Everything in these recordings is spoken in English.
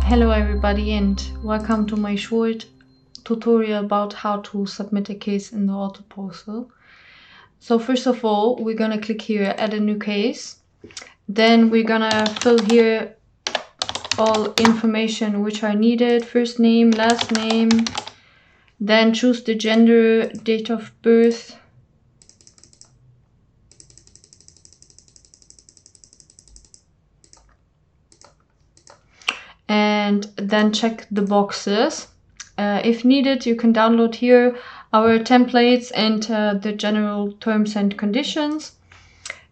Hello everybody and welcome to my short tutorial about how to submit a case in the AutoPortal. So first of all, we're gonna click here, add a new case. Then we're gonna fill here all information which are needed, first name, last name. Then choose the gender, date of birth. And then check the boxes. If needed, you can download here our templates and the general terms and conditions.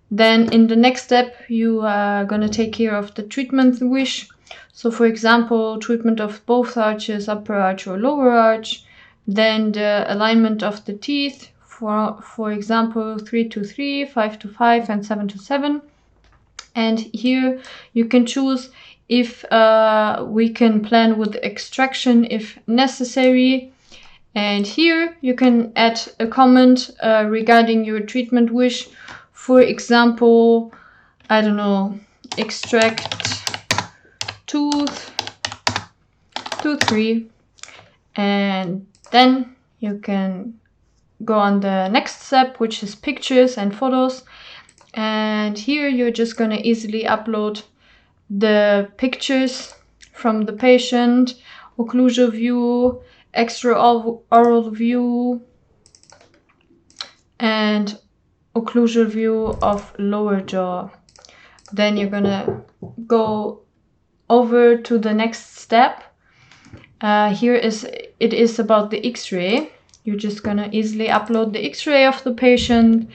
Then in the next step, you are gonna take care of the treatment wish. So for example, treatment of both arches, upper arch or lower arch. Then the alignment of the teeth, for example, 3 to 3, 5 to 5, and 7 to 7. And here you can choose if we can plan with extraction if necessary. And here you can add a comment regarding your treatment wish. For example, I don't know, extract tooth 2, 3. And then you can go on the next step, which is pictures and photos. And here you're just gonna easily upload the pictures from the patient, occlusal view, extraoral view, and occlusal view of lower jaw. Then you're gonna go over to the next step. It is about the X-ray. You're just gonna easily upload the X-ray of the patient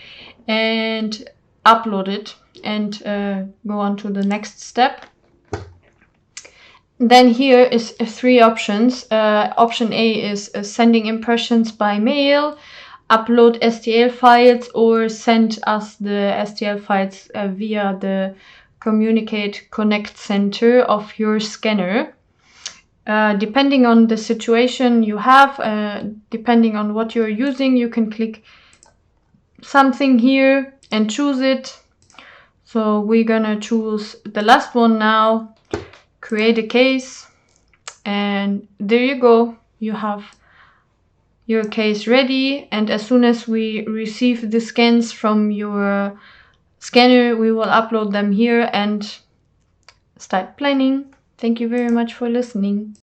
and upload it and go on to the next step. Then here is 3 options. Option A is sending impressions by mail, upload STL files, or send us the STL files via the Communicate Connect Center of your scanner. Depending on the situation you have, depending on what you're using, you can click something here and choose it. So we're gonna choose the last one now, create a case, and there you go, you have your case ready. And as soon as we receive the scans from your scanner, we will upload them here and start planning. Thank you very much for listening.